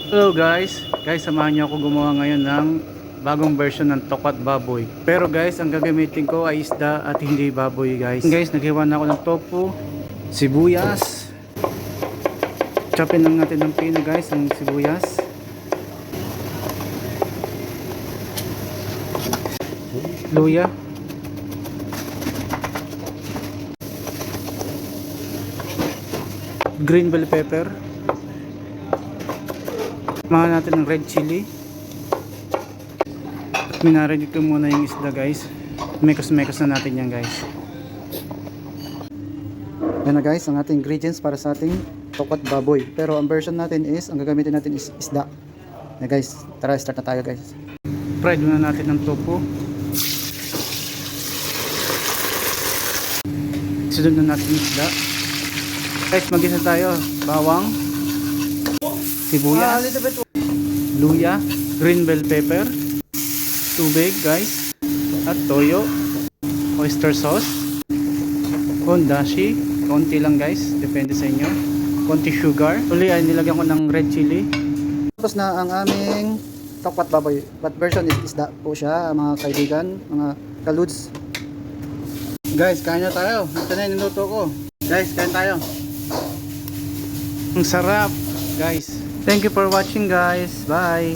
Hello guys, samahan niyo ako gumawa ngayon ng bagong version ng tokat baboy. Pero guys, ang gagamitin ko ay isda at hindi baboy guys. Guys, naghiwa na ako ng tofu, sibuyas. Chopin lang natin ng pino guys, ang sibuyas. Luya. Green bell pepper. Samahan natin ng red chili. At minarinate ko muna yung isda guys. Mekos-mekos na natin yan guys. Yan na guys, ang ating ingredients para sa ating tokat baboy. Pero ang version natin is, ang gagamitin natin is isda. Yan guys, tara start na tayo guys. Fried muna natin ng tofu. Sunod na natin yung isda. Guys, mag-isa tayo. Bawang, sibuyas, luya, green bell pepper, tubig guys, at toyo, oyster sauce, dashi, konti lang guys, depende sa inyo, konti sugar. Uli ay nilagyan ko ng red chili. Tapos na ang aming tokat baboy, but version is isda po siya mga kaibigan, mga kaludes. Guys, kain na tayo. Ito na yung niluto ko. Guys, kain tayo. Ang sarap guys. Thank you for watching guys. Bye.